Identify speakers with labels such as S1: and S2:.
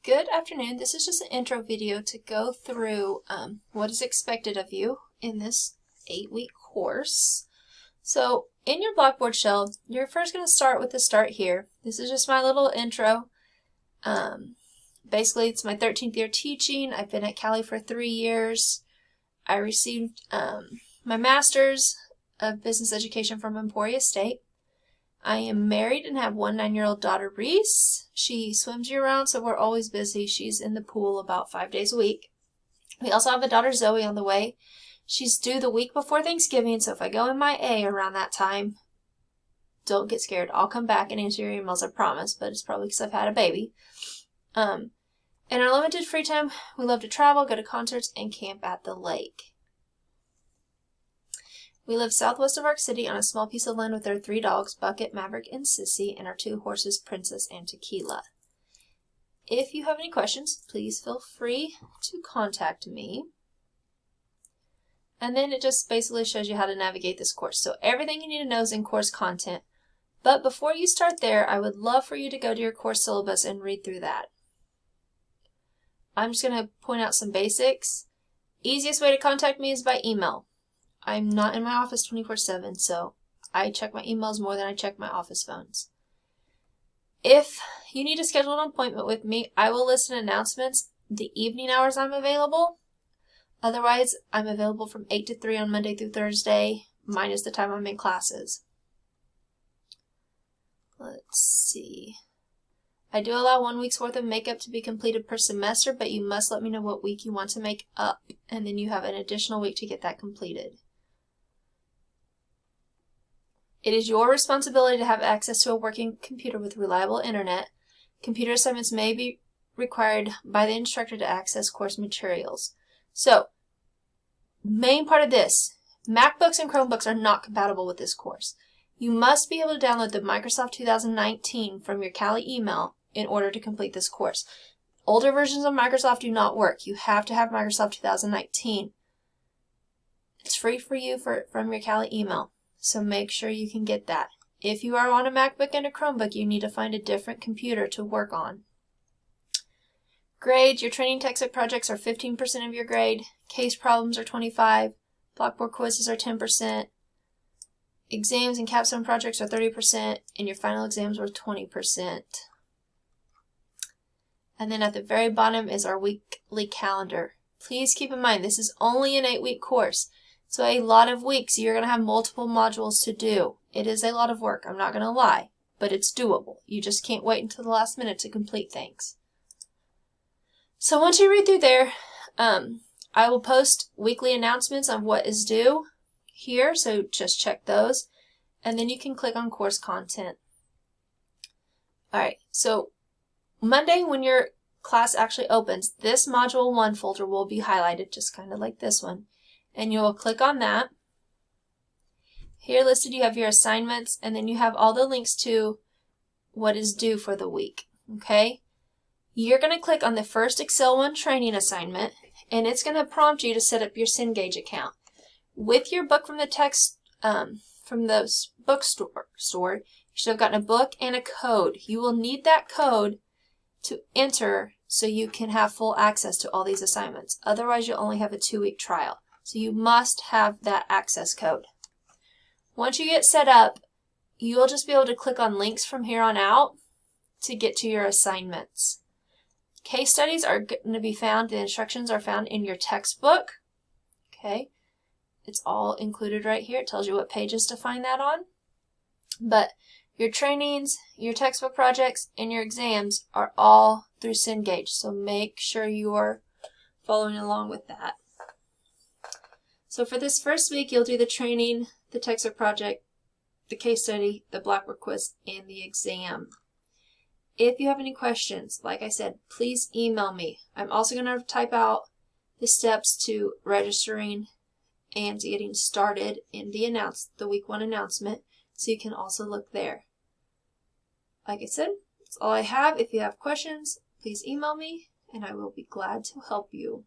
S1: Good afternoon. This is just an intro video to go through what is expected of you in this 8-week course. So in your Blackboard shell, you're first going to start with the start here. This is just my little intro. Basically, it's my 13th year teaching. I've been at Cali for 3 years. I received my master's of business education from Emporia State. I am married and have one 9-year-old daughter, Reese. She swims year-round, so we're always busy. She's in the pool about 5 days a week. We also have a daughter, Zoe, on the way. She's due the week before Thanksgiving, so if I go MIA around that time, don't get scared. I'll come back and answer your emails, I promise, but it's probably because I've had a baby. In our limited free time, we love to travel, go to concerts, and camp at the lake. We live southwest of Ark City on a small piece of land with our 3 dogs, Bucket, Maverick, and Sissy, and our 2 horses, Princess and Tequila. If you have any questions, please feel free to contact me. And then it just basically shows you how to navigate this course. So everything you need to know is in course content. But before you start there, I would love for you to go to your course syllabus and read through that. I'm just going to point out some basics. Easiest way to contact me is by email. I'm not in my office 24/7, so I check my emails more than I check my office phones. If you need to schedule an appointment with me, I will list in announcements the evening hours I'm available. Otherwise, I'm available from 8 to 3 on Monday through Thursday, minus the time I'm in classes. Let's see. I do allow 1 week's worth of makeup to be completed per semester, but you must let me know what week you want to make up, and then you have an additional week to get that completed. It is your responsibility to have access to a working computer with reliable internet. Computer assignments may be required by the instructor to access course materials. So, main part of this, MacBooks and Chromebooks are not compatible with this course. You must be able to download the Microsoft 2019 from your Cali email in order to complete this course. Older versions of Microsoft do not work. You have to have Microsoft 2019. It's free for you from your Cali email. So make sure you can get that. If you are on a MacBook and a Chromebook, you need to find a different computer to work on. Grades, your training textbook projects are 15% of your grade. Case problems are 25%. Blackboard quizzes are 10%. Exams and capstone projects are 30%. And your final exams are 20%. And then at the very bottom is our weekly calendar. Please keep in mind, this is only an 8-week course. So a lot of weeks, you're going to have multiple modules to do. It is a lot of work, I'm not going to lie, but it's doable. You just can't wait until the last minute to complete things. So once you read through there, I will post weekly announcements on what is due here, so just check those. And then you can click on course content. Alright, so Monday when your class actually opens, this Module 1 folder will be highlighted, just kind of like this one. And you will click on that. Here listed you have your assignments, and then you have all the links to what is due for the week. Okay? You're going to click on the first Excel 1 training assignment, and it's going to prompt you to set up your Cengage account. With your book from the text from the bookstore, you should have gotten a book and a code. You will need that code to enter so you can have full access to all these assignments. Otherwise, you'll only have a 2-week trial. So you must have that access code. Once you get set up, you'll just be able to click on links from here on out to get to your assignments. Case studies are going to be found, the instructions are found in your textbook. Okay, it's all included right here. It tells you what pages to find that on. But your trainings, your textbook projects, and your exams are all through Cengage. So make sure you're following along with that. So for this first week, you'll do the training, the textbook project, the case study, the Blackboard quiz, and the exam. If you have any questions, like I said, please email me. I'm also going to type out the steps to registering and getting started in the week 1 announcement, so you can also look there. Like I said, that's all I have. If you have questions, please email me, and I will be glad to help you.